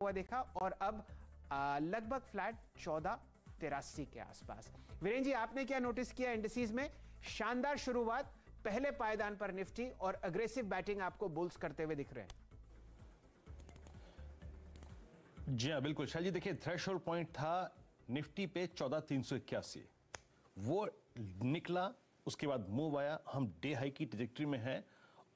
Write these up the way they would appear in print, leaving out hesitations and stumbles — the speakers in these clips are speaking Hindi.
हुआ देखा और अब लगभग फ्लैट 1483 के आसपास। वीरेंद्र जी, आपने क्या नोटिस किया इंडिसेस में? शानदार शुरुआत, पहले पायदान पर निफ्टी और अग्रेसिव बैटिंग आपको बुल्स करते हुए दिख रहे हैं। जी हाँ, बिल्कुल शायद जी। देखिए, थ्रेशोल्ड पॉइंट था निफ्टी पे 14,381, वो निकला, उसके बाद मूव आया, हम डे हाई की ट्रैजेक्टरी में हैं।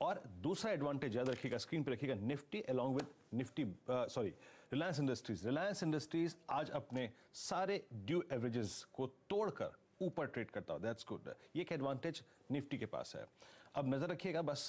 और दूसरा एडवांटेज याद रखिएगा, स्क्रीन पे रखिएगा, Nifty along with Nifty Reliance industries. Reliance industries आज अपने सारे ड्यू एवरेजेस को तोड़कर ऊपर ट्रेड करता हो, दैट्स गुड। ये एक एडवांटेज निफ्टी के पास है। अब नजर रखिएगा बस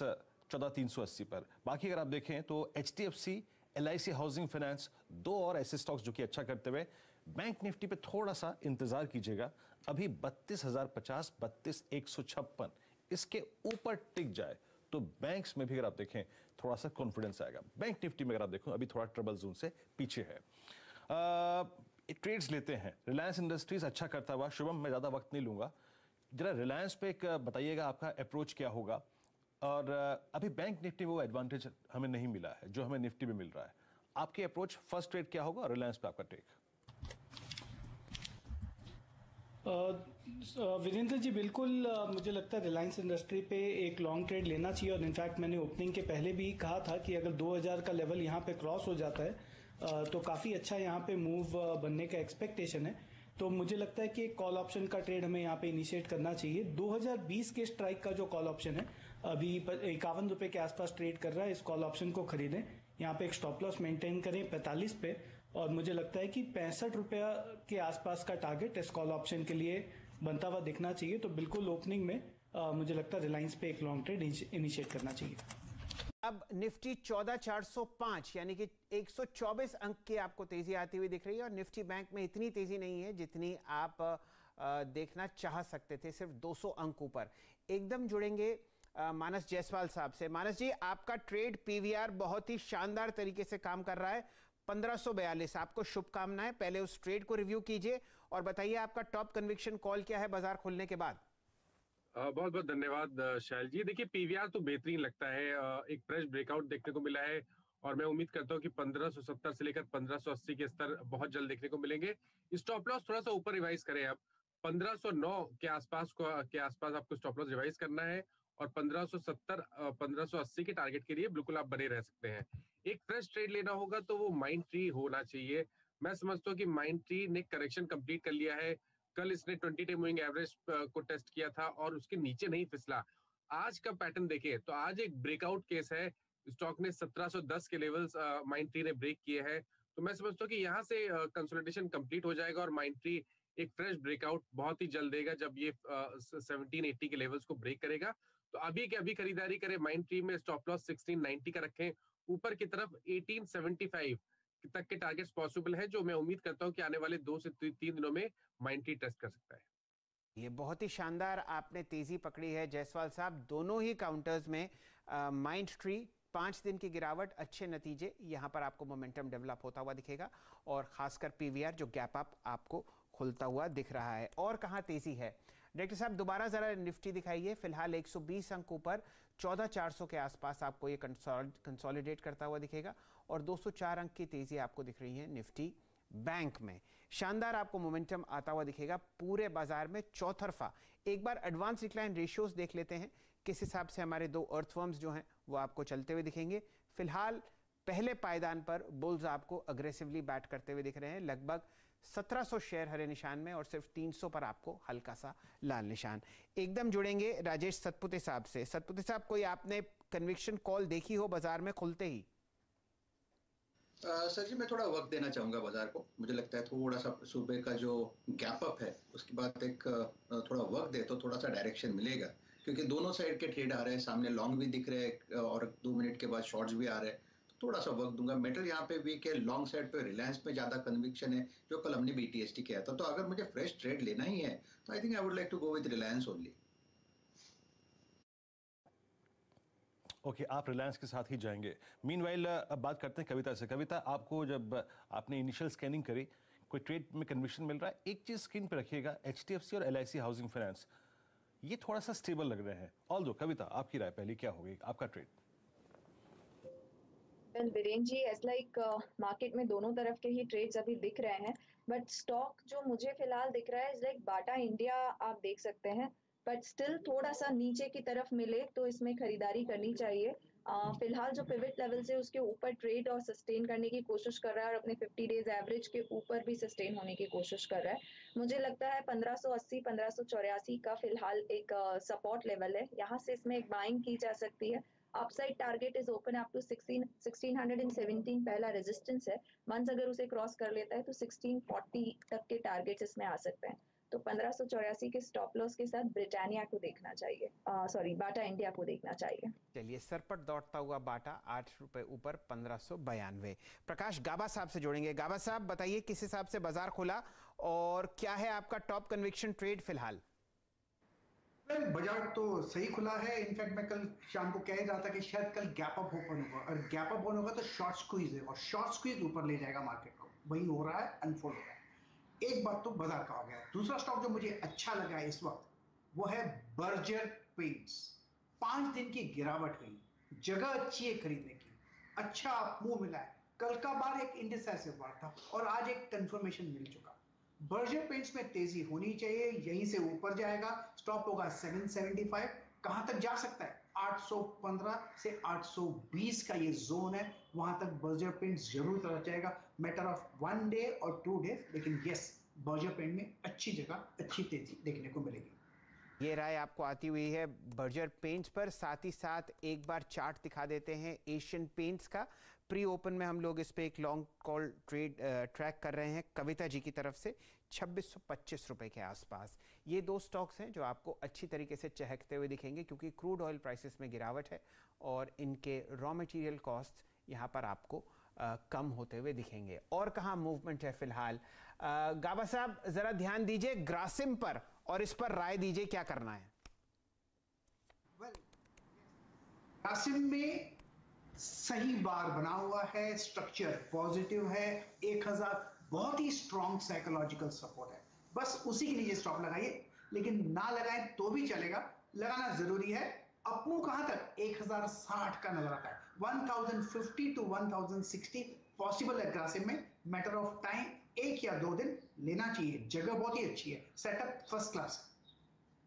14,380 पर। बाकी अगर आप देखें तो एचडीएफसी, एलआईसी हाउसिंग फाइनेंस, दो और ऐसे स्टॉक्स जो कि अच्छा करते हुए। बैंक निफ्टी पे थोड़ा सा इंतजार कीजिएगा, अभी 32,050, 32,156 इसके ऊपर टिक जाए तो बैंक्स में भी अगर आप देखें थोड़ा सा कॉन्फिडेंस आएगा। बैंक निफ्टी में अगर आप देखो अभी थोड़ा ट्रबल जोन से पीछे है। ट्रेड्स लेते हैं। रिलायंस इंडस्ट्रीज अच्छा करता हुआ। शुभम, मैं ज्यादा वक्त नहीं लूंगा, जरा रिलायंस पे एक बताइएगा आपका अप्रोच क्या होगा। और अभी बैंक निफ्टी में वो एडवांटेज हमें नहीं मिला है जो हमें निफ्टी में मिल रहा है। आपकी अप्रोच, फर्स्ट ट्रेड क्या होगा और रिलायंस पे आपका टेक? वीरेंद्र जी, बिल्कुल मुझे लगता है रिलायंस इंडस्ट्री पे एक लॉन्ग ट्रेड लेना चाहिए। और इनफैक्ट मैंने ओपनिंग के पहले भी कहा था कि अगर 2000 का लेवल यहाँ पे क्रॉस हो जाता है तो काफ़ी अच्छा यहाँ पे मूव बनने का एक्सपेक्टेशन है। तो मुझे लगता है कि एक कॉल ऑप्शन का ट्रेड हमें यहाँ पे इनिशिएट करना चाहिए। 2020 के स्ट्राइक का जो कॉल ऑप्शन है अभी 51 रुपये के आसपास ट्रेड कर रहा है। इस कॉल ऑप्शन को खरीदें, यहाँ पे एक स्टॉप लॉस मेंटेन करें 45 पे। और मुझे लगता है कि 65 रुपया के आसपास का टारगेट इस कॉल ऑप्शन के लिए बनता हुआ दिखना चाहिए। तो बिल्कुल ओपनिंग में मुझे लगता है रिलायंस पे एक लॉन्ग ट्रेड इनिशिएट करना चाहिए। अब निफ्टी 14,405 यानी कि 124 अंक की आपको तेजी आती हुई दिख रही है और निफ्टी बैंक में इतनी तेजी नहीं है जितनी आप देखना चाह सकते थे, सिर्फ 200 अंक ऊपर। एकदम जुड़ेंगे मानस जायसवाल साहब से। मानस जी, आपका ट्रेड पीवीआर बहुत ही शानदार तरीके से काम कर रहा है, 1542। आपको शुभकामनाएं। पहले उस ट्रेड को रिव्यू कीजिए और बताइए आपका टॉप कन्विक्शन कॉल क्या है बाजार खुलने के बाद। बहुत बहुत धन्यवाद शैल जी। देखिए, पीवीआर तो बेहतरीन लगता है, एक फ्रेश ब्रेकआउट देखने को मिला है और मैं उम्मीद करता हूँ कि 1570 से लेकर 1580 के स्तर बहुत जल्द देखने को मिलेंगे। स्टॉप लॉस थोड़ा सा ऊपर रिवाइज करें, अब 1509 के आसपास आपको स्टॉप लॉस रिवाइज करना है और 1570 1580 के टारगेट के लिए बिल्कुल आप बने रह सकते हैं। एक फ्रेश ट्रेड लेना होगा तो वो माइंड ट्री होना चाहिए। मैं समझता हूँ कि माइंड ट्री ने करेक्शन कंप्लीट कर लिया है। कल इसने 20 डे मूविंग एवरेज को टेस्ट किया था और उसके नीचे नहीं फिसला। आज का पैटर्न देखें तो आज एक ब्रेकआउट केस है। स्टॉक ने 1710 के लेवल्स माइंड ट्री ने ब्रेक किए हैं। तो मैं समझता हूँ कि यहाँ से कंसोलिडेशन कंप्लीट हो जाएगा और माइंड ट्री एक फ्रेश ब्रेकआउट बहुत ही जल्द देगा जब ये 1780 के लेवल्स को ब्रेक करेगा। तो अभी के अभी खरीदारी करें। माइंड ट्री में स्टॉप लॉस 1690 का रखें। ऊपर की तरफ 1875 तक के टारगेट्स पॉसिबल है, जो मैं उम्मीद करता हूं कि आने वाले 2 से 3 दिनों में माइंड ट्री टेस्ट कर सकता है। ये बहुत ही शानदार आपने तेजी पकड़ी है जायसवाल साहब। दोनों ही काउंटर्स में माइंड ट्री 5 दिन की गिरावट, अच्छे नतीजे, यहां पर आपको मोमेंटम डेवलप होता हुआ दिखेगा और खासकर पीवीआर जो गैप अप आपको खुलता हुआ दिख रहा है। और कहां तेजी है डायरेक्टर साहब? दोबारा जरा निफ्टी दिखाइए। फिलहाल 120 अंक ऊपर 14,400 के आसपास आपको ये कंसोलिडेट करता हुआ दिखेगा और 204 अंक की तेजी आपको दिख रही है निफ्टी बैंक में। शानदार आपको मोमेंटम आता हुआ दिखेगा पूरे बाजार में चौतरफा। एक बार एडवांस डिक्लाइन रेशियोज देख लेते हैं किस हिसाब से हमारे दो अर्थवर्म्स जो हैं वो आपको चलते हुए दिखेंगे। फिलहाल पहले पायदान पर बुल्स आपको अग्रेसिवली बैट करते हुए दिख रहे हैं, लगभग 1700 शेयर हरे निशान में और सिर्फ 300 पर आपको हल्का सा लाल निशान। एकदम जुड़ेंगे राजेश सतपुते साहब से। सतपुते साहब, कोई आपने कन्विक्शन कॉल देखी हो बाजार में खुलते ही? सर जी, मैं थोड़ा वक्त देना चाहूंगा बाजार को। मुझे लगता है थोड़ा सा सुबह का जो गैप अप है उसके बाद एक थोड़ा वक्त दे तो थोड़ा सा डायरेक्शन मिलेगा, क्योंकि दोनों साइड के ट्रेड आ रहे हैं, सामने लॉन्ग भी दिख रहे हैं और 2 मिनट के बाद शॉर्ट्स भी आ रहे हैं। तो थोड़ा सा वक्त दूंगा। मेटल यहाँ पे वीक है, लॉन्ग साइड पे रिलायंस में ज्यादा कन्विक्शन है जो कल हमने BTST किया था। तो अगर मुझे फ्रेश ट्रेड लेना ही है तो I think I would like to go with Reliance only. Okay, आप रिलायंस के साथ ही जाएंगे। मीनवाइल अब बात करते हैं कविता से। कविता, आपको जब आपने इनिशियल स्कैनिंग करी, कोई ट्रेड में कन्विक्शन मिल रहा है? एक चीज स्क्रीन पे रखिएगा, HDFC और LIC हाउसिंग फाइनेंस ये थोड़ा सा स्टेबल लग रहे हैं। ऑल्दो कविता, आपकी राय पहली क्या होगी, आपका ट्रेड? वेल वीरेन जी, एज लाइक मार्केट में दोनों तरफ के ही ट्रेड्स अभी दिख रहे हैं, बट स्टॉक जो मुझे फिलहाल दिख रहा है इज लाइक बाटा इंडिया, आप देख सकते हैं, बट स्टिल थोड़ा सा नीचे की तरफ मिले तो इसमें खरीदारी करनी चाहिए। फिलहाल जो पिवट लेवल है उसके ऊपर ट्रेड और सस्टेन करने की कोशिश कर रहा है, और अपने 50 डेज एवरेज के ऊपर भी सस्टेन होने की कोशिश कर रहा है। मुझे लगता है 1580 1584 का फिलहाल एक सपोर्ट लेवल है, यहाँ से इसमें एक बाइंग की जा सकती है। Upside target is open up to 1617 पहला रेजिस्टेंस है। वंस अगर उसे क्रॉस कर लेता है तो 1640 तक के टारगेट्स इसमें आ सकते हैं। तो 1584 के स्टॉप लॉस के साथ ब्रिटानिया को देखना चाहिए, सॉरी बाटा इंडिया को देखना चाहिए। चलिए, सरपट दौड़ता हुआ बाटा 8 रुपए ऊपर 1592। प्रकाश गाबा साहब से जोड़ेंगे। गाबा साहब, बताइए किस हिसाब से बाजार खुला और क्या है आपका टॉप कन्विक्शन ट्रेड फिलहाल? बाजार तो सही खुला है। इनफैक्ट मैं कल शाम को कह ही रहा था कि शायद कल गैप अप ओपन होगा, और गैप अप होगा तो शॉर्ट स्क्वीज है, और शॉर्ट स्क्वीज ऊपर ले जाएगा मार्केट को। वही हो रहा है, अनफोल्ड हो रहा है। एक बात तो बाजार का हो गया। दूसरा स्टॉक जो मुझे अच्छा लगा है इस वक्त, वो है बर्जर पेंट्स। 5 दिन की गिरावट हुई, जगह अच्छी है खरीदने की, अच्छा मूव मिला है। कल का बार एक इंडिसाइसिव बार था और आज एक कंफर्मेशन मिल चुका। बर्जर पेंट्स में तेजी होनी चाहिए, यहीं से ऊपर जाएगा। स्टॉप होगा 775। कहां तक जा सकता है? 815 से 820 का ये जोन है, वहां तक बर्जर पेंट्स जरूर चला जाएगा। मैटर ऑफ 1 डे और 2 डे, लेकिन यस, बर्जर पेंट में अच्छी जगह, अच्छी तेजी देखने को मिलेगी। ये राय आपको आती हुई है बर्जर पेंट्स पर। साथ ही साथ एक बार चार्ट दिखा देते हैं एशियन पेंट्स का। प्री ओपन में हम लोग इस पे एक लॉन्ग कॉल ट्रेड ट्रैक कर रहे हैं कविता जी की तरफ से 2625 रुपए के आसपास। ये दो स्टॉक्स हैं जो आपको अच्छी तरीके से चहकते हुए दिखेंगे, क्योंकि क्रूड ऑयल प्राइसेस में गिरावट है और इनके रॉ मटेरियल कॉस्ट यहाँ पर आपको कम होते हुए दिखेंगे। और कहाँ मूवमेंट है फिलहाल? गाबा साहब जरा ध्यान दीजिए ग्रासिम पर और इस पर राय दीजिए क्या करना है। ग्रासिम में सही बार बना हुआ है, स्ट्रक्चर पॉजिटिव है, 1000 बहुत ही स्ट्रॉन्ग साइकोलॉजिकल सपोर्ट है। बस उसी के लिए स्टॉप लगाइए, लेकिन ना लगाएं तो भी चलेगा, लगाना जरूरी है। अपमू कहां तक? 1060 का नजर आता है। 1050 टू 1060 पॉसिबल है ग्रासिम में। मैटर ऑफ टाइम, 1 या 2 दिन लेना चाहिए। जगह बहुत ही अच्छी है, सेटअप फर्स्ट क्लास।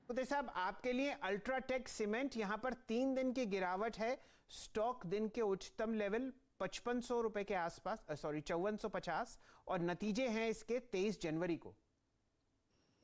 उदय साहब, आपके लिए अल्ट्राटेक सीमेंट, यहां पर 3 दिन की गिरावट है। स्टॉक दिन के उच्चतम लेवल 5500 रुपए के आसपास, सॉरी 5450, और नतीजे हैं इसके 23 जनवरी को।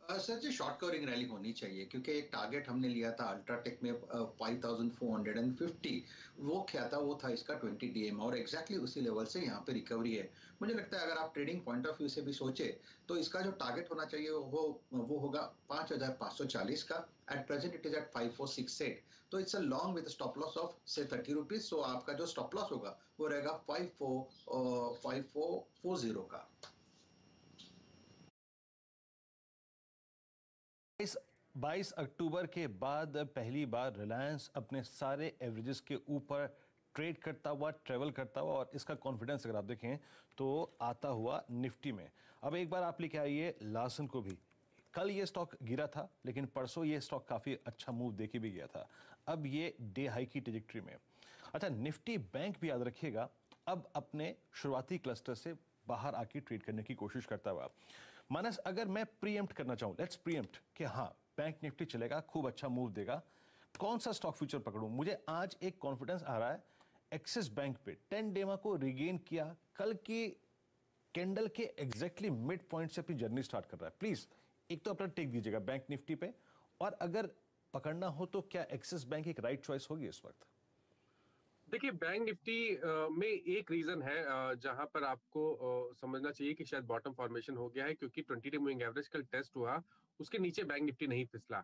सर जी, शॉर्ट कवरिंग रैली होनी चाहिए, क्योंकि एक टारगेट हमने लिया था अल्ट्राटेक में 5450, वो क्या था? वो था इसका 20 डीएम, और एग्जैक्टली उसी लेवल से यहाँ पे रिकवरी है। मुझे लगता है अगर आप ट्रेडिंग पॉइंट ऑफ व्यू से भी सोचे तो इसका जो टारगेट होना चाहिए वो होगा 5540 का। At present it is at 5468, तो it's a long with stop loss of से 30 रुपीज। सो आपका जो स्टॉप लॉस होगा वो रहेगा 5440 का। 22 अक्टूबर के बाद पहली बार रिलायंस अपने सारे एवरेजेस के ऊपर ट्रेड करता हुआ, ट्रेवल करता हुआ, और इसका कॉन्फिडेंस अगर आप देखें तो आता हुआ निफ्टी में। अब एक बार आप लेके आइए लार्सन को भी। कल ये स्टॉक गिरा था, लेकिन परसों ये स्टॉक काफ़ी अच्छा मूव देके भी गया था। अब ये डे हाई की ट्रेजेक्टरी में। अच्छा, निफ्टी बैंक भी याद रखिएगा अब अपने शुरुआती क्लस्टर से बाहर आके ट्रेड करने की कोशिश करता हुआ। मानस, अगर मैं प्रीएम्प्ट करना चाहूं, लेट्स प्रीएम्प्ट कि हाँ बैंक निफ्टी चलेगा, खूब अच्छा मूव देगा, कौन सा स्टॉक फ्यूचर पकड़ूं? मुझे आज एक कॉन्फिडेंस आ रहा है एक्सिस बैंक पे। 10 डेमा को रिगेन किया, कल की कैंडल के एग्जैक्टली मिड पॉइंट से अपनी जर्नी स्टार्ट कर रहा है। प्लीज एक तो अपना टेक दीजिएगा बैंक निफ्टी पे, और अगर पकड़ना हो तो क्या एक्सिस बैंक एक राइट चॉइस होगी इस वक्त? देखिए, बैंक निफ्टी में एक रीजन है जहां पर आपको समझना चाहिए कि शायद बॉटम फॉर्मेशन हो गया है, क्योंकि 20 डे मूविंग एवरेज कल टेस्ट हुआ, उसके नीचे बैंक निफ्टी नहीं फिसला।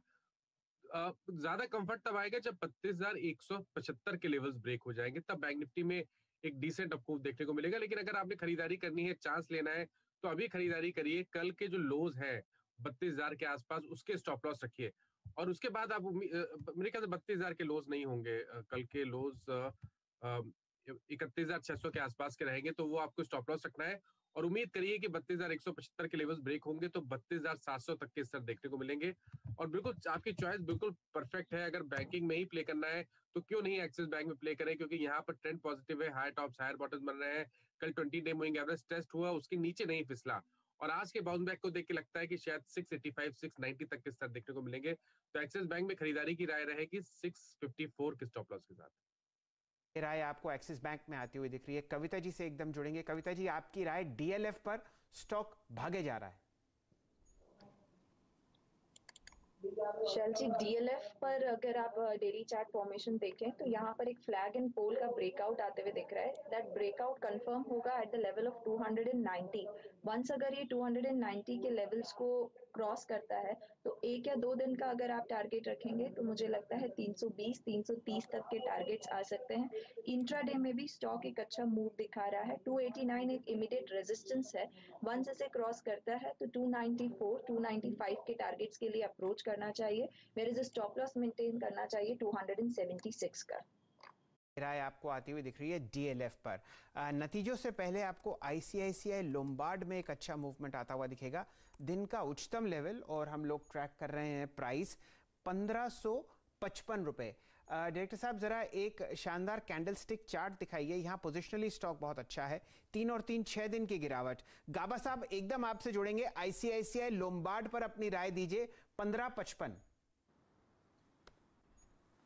ज्यादा कंफर्ट तब आएगा जब 32,175 के लेवल्स ब्रेक हो जाएंगे, तब बैंक निफ्टी में एक डिसेंट अपमूव देखने को मिलेगा। लेकिन अगर आपने खरीदारी करनी है, चांस लेना है, तो अभी खरीदारी करिए। कल के जो लोज है 32,000 के आसपास, उसके स्टॉप लॉस रखिए, और उसके बाद आप मेरे ख्याल से 32,000 के लोज नहीं होंगे। कल के लोज 31,600 के आसपास के रहेंगे, तो वो आपको स्टॉप लॉस रखना है। और उम्मीद करिए कि 32,175 के लेवल्स ब्रेक होंगे तो 32,700 तक के स्तर देखने को मिलेंगे। और बिल्कुल आपकी चॉइस बिल्कुल परफेक्ट है। अगर बैंकिंग में ही प्ले करना है तो क्यों नहीं एक्सिस बैंक में प्ले करें, क्योंकि यहाँ पर ट्रेंड पॉजिटिव है, हायर टॉप्स हायर बॉटम्स बन रहे हैं। कल 20 डे मूविंग एवरेज टेस्ट हुआ, उसके नीचे नहीं फिसला, और आज के बाउंस बैक को देख के लगता है कि शायद 685 690 तक के स्तर देखने को मिलेंगे। तो एक्सिस बैंक में खरीदारी की राय रहेगी 654 के स्टॉप लॉस के साथ। राय आपको एक्सिस बैंक में आती हुई दिख रही है। कविता जी से एकदम जुड़ेंगे। कविता जी, आपकी राय डीएलएफ पर स्टॉक भागे जा रहा है। शैल जी, डीएलएफ पर अगर आप डेली चार्ट फॉर्मेशन देखें तो यहाँ पर एक फ्लैग एंड पोल का ब्रेकआउट आते हुए दिख रहा है। दैट ब्रेकआउट कंफर्म होगा at the level of 290। Once अगर ये 290 के लेवल्स को क्रॉस करता है तो एक या दो दिन का अगर आप टारगेट रखेंगे तो मुझे लगता है 320 330 तक के टारगेट्स आ सकते हैं। इंट्राडे में भी स्टॉक एक अच्छा मूव दिखा रहा है। 289 एक इमीडिएट रेजिस्टेंस है। वंस इसे क्रॉस करता है तो 294 295 के टारगेट्स के लिए अप्रोच करना चाहिए। Where is stop loss maintain करना चाहिए 276 का। राय आपको आती हुई दिख रही है डीएलएफ पर। नतीजों से पहले आपको आईसीआईसीआई लोम्बार्ड में एक अच्छा मूवमेंट आता हुआ दिखेगा। दिन का उच्चतम लेवल, और हम लोग ट्रैक कर रहे हैं प्राइस 1555 रुपए। डायरेक्टर साहब, जरा एक शानदार कैंडलस्टिक चार्ट दिखाइए। यहाँ पोजिशनली स्टॉक बहुत अच्छा है, 3 और 3 6 दिन की गिरावट। गाबा साहब एकदम आपसे जुड़ेंगे। आईसीआईसीआई लोम्बार्ड पर अपनी राय दीजिए। 1555।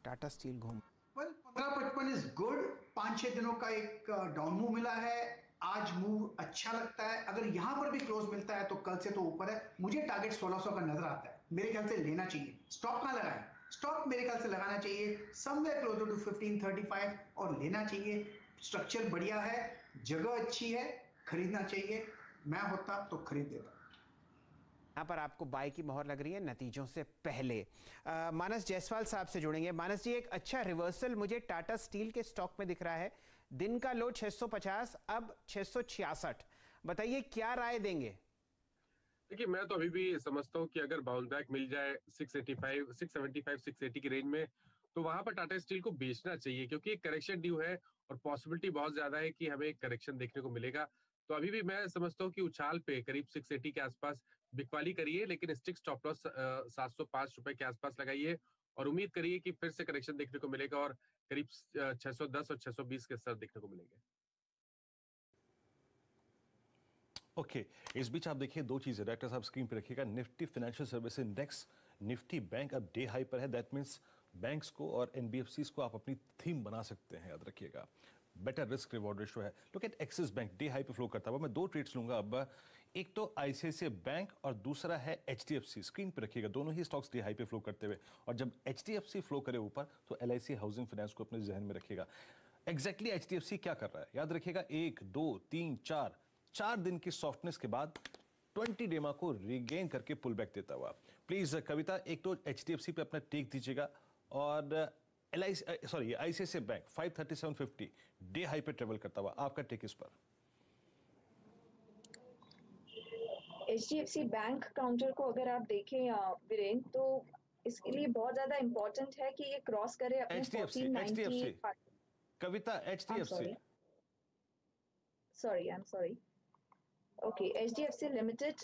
टाटा स्टील घूम 1555 इज गुड। 5-6 दिनों का एक डाउन मूव मिला है। आज मूव अच्छा लगता है। अगर यहां पर भी क्लोज मिलता है तो कल से तो ऊपर है। मुझे टारगेट 1600 का नजर आता है। मेरे ख्याल से लेना चाहिए। स्टॉप कहां लगाएं? स्टॉप मेरे ख्याल से लगाना चाहिए समवेयर क्लोजर टू 1535 और लेना चाहिए। स्ट्रक्चर बढ़िया है, जगह अच्छी है, खरीदना चाहिए। मैं होता तो खरीद देता। यहाँ पर आपको बाय की मोहर लग रही है नतीजों से पहले। मानस जायसवाल साहब से जुड़ेंगे। मानस जी, एक अच्छा रिवर्सल मुझे टाटा स्टील के स्टॉक में दिख रहा है। दिन का लो 650, अब 666। बताइए क्या राय देंगे? देखिए, मैं तो अभी भी समझता हूँ कि अगर बाउंस बैक मिल जाए 685 675 680 की रेंज में, तो वहां पर टाटा स्टील को बेचना चाहिए, क्योंकि एक करेक्शन ड्यू है और पॉसिबिलिटी बहुत ज्यादा है कि हमें एक करेक्शन देखने को मिलेगा। तो अभी भी मैं समझता हूँ कि उछाल पे करीब 680 के आसपास बिकवाली करिए, लेकिन स्टिक स्टॉप लॉस 705 रुपए के आसपास लगाइए और उम्मीद करिए कि फिर से करेक्शन देखने को मिलेगा और करीब 610 और 620 के स्तर देखने को मिलेंगे। ओके, इस बीच आप देखिए दो चीजें डायरेक्टर साहब स्क्रीन पे रखिएगा। Nifty financial service index, Nifty bank अब डे हाई पर है। दैट मींस बैंक्स को और एनबीएफसीज को आप अपनी थीम बना सकते हैं, याद रखिएगा। बेटर रिस्क रिवॉर्ड रेशियो है। Look at axis bank, day high पे फ्लो करता हुआ। मैं दो ट्रेड्स लूंगा अब। एक तो आईसीआईसीआई बैंक और दूसरा है एचडीएफसी। स्क्रीन पे रखिएगा, दोनों ही स्टॉक्स डे हाई पे फ्लो करते हुए। और जब एचडीएफसी फ्लो करे ऊपर तो एलआईसी हाउसिंग फाइनेंस को अपने जहन में रखिएगा। एग्जैक्टली एचडीएफसी क्या कर रहा है याद रखिएगा। 1 2 3 4 दिन की सॉफ्टनेस के बाद 20 डेमा को रिगेन करके पुल बैक देता हुआ। प्लीज कविता, एक तो एचडीएफसी पे अपना टेक दीजिएगा और आईसीआईसीआई बैंक 537.50 डे हाई पे ट्रेवल करता हुआ, आपका टेक इस पर। एचडीएफसी बैंक काउंटर को अगर आप देखें वीरेन, तो इसके लिए बहुत ज्यादा इंपॉर्टेंट है कि ये क्रॉस करे अपने 1490। Kavita, HDFC, sorry, I am sorry. Okay, HDFC limited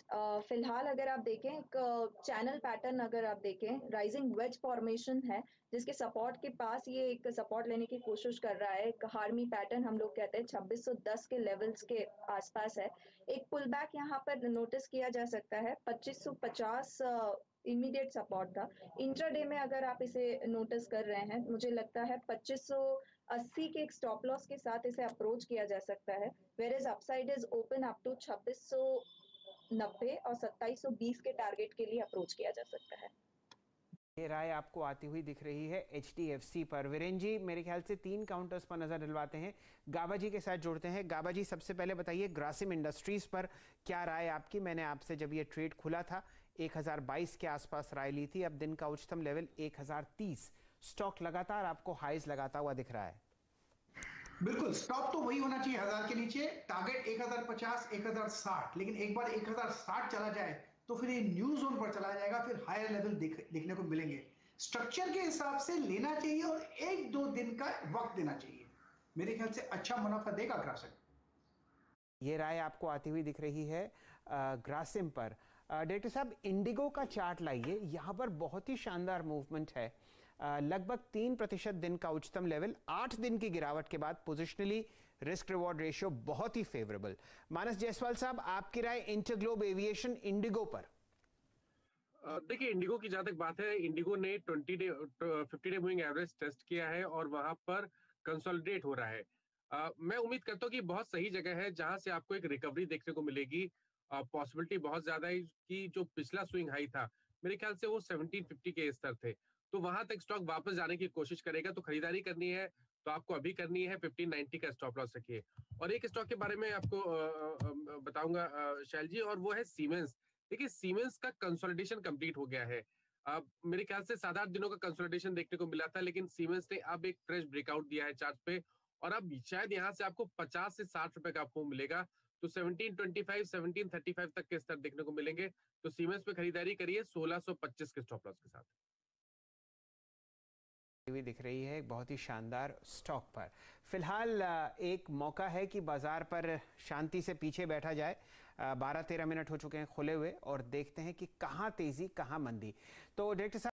फिलहाल अगर आप देखें, एक चैनल पैटर्न अगर आप देखें, राइजिंग वेज फॉर्मेशन है जिसके सपोर्ट के पास ये एक सपोर्ट लेने की कोशिश कर रहा है। एक हार्मी पैटर्न हम लोग कहते हैं, 2610 के लेवल्स के आसपास है। एक पुल बैक यहाँ पर नोटिस किया जा सकता है। 2550 इमीडिएट सपोर्ट था। इंट्राडे में अगर आप इसे नोटिस कर रहे हैं, मुझे लगता है 2580 के एक स्टॉप लॉस के साथ इसे अप्रोच किया जा सकता है। Where is upside is open up to 2690 और 2720 के टारगेट के लिए अप्रोच किया जा सकता है। ये राय आपको आती हुई दिख रही है एचडीएफसी पर। वीरेन जी, मेरे ख्याल से 3 काउंटर्स पर नजर डलवाते हैं। गाबा जी के साथ जोड़ते हैं। गाबा जी, सबसे पहले बताइए ग्रासिम इंडस्ट्रीज पर क्या राय आपकी? मैंने आपसे जब ये ट्रेड खुला था 1022 के आसपास राय ली थी। अब दिन का उच्चतम लेवल 1030। स्टॉक लगातार आपको हाईज लगाता हुआ दिख रहा है। बिल्कुल, स्टॉप तो वही होना चाहिए 1000 के नीचे। टारगेट 1050 1060, लेकिन एक बार 1060 चला जाए तो फिर ये न्यू जोन पर चला जाएगा, फिर हायर लेवल देखने को मिलेंगे। स्ट्रक्चर के हिसाब से लेना चाहिए और 1-2 दिन का वक्त देना चाहिए। मेरे ख्याल से अच्छा मुनाफा देगा ग्रासिम। ये राय आपको आती हुई दिख रही है ग्रासिम पर। डायरेक्टर साहब, इंडिगो का चार्ट लाइए, यहाँ पर बहुत ही शानदार मूवमेंट है। लगभग 3% दिन का उच्चतम लेवल, 8 दिन की गिरावट के बाद पोजिशनली रिस्क रिवॉर्ड रेशियो बहुत ही फेवरेबल। मानस जायसवाल साहब, आपकी राय इंटरग्लोब एविएशन इंडिगो पर? देखिए, इंडिगो की जहां तक बात है, इंडिगो ने 50 डे मूविंग एवरेज टेस्ट किया है और वहां पर कंसोलिडेट हो रहा है। मैं उम्मीद करता हूं कि बहुत सही जगह है जहां से आपको एक रिकवरी देखने को मिलेगी। पॉसिबिलिटी बहुत ज्यादा है कि जो पिछला स्विंग हाई था, मेरे ख्याल से वो 1750 के स्तर थे, तो वहां तक स्टॉक वापस जाने की कोशिश करेगा। तो खरीदारी करनी है तो आपको अभी करनी है, 1590 का स्टॉप लॉस रखिए। और एक स्टॉक के बारे में आपको बताऊंगा शैल जी, और वो है सीमेंस। देखिए, सीमेंस का कंसोलिडेशन कंप्लीट हो गया है। अब मेरे ख्याल से 7-8 दिनों का कंसोलिडेशन देखने को मिला था, लेकिन सीमेंस ने अब एक फ्रेश ब्रेकआउट दिया है चार्ट पे, और अब शायद यहाँ से आपको 50 से 60 रुपए का मूव मिलेगा। तो 1725, 1735 तक के स्तर देखने को मिलेंगे। तो सीमेंस पे खरीदारी करिए 1625 के स्टॉप लॉस के साथ। हुई दिख रही है एक बहुत ही शानदार स्टॉक पर। फिलहाल एक मौका है कि बाजार पर शांति से पीछे बैठा जाए। 12-13 मिनट हो चुके हैं खुले हुए, और देखते हैं कि कहाँ तेजी कहाँ मंदी। तो डायरेक्टर साहब,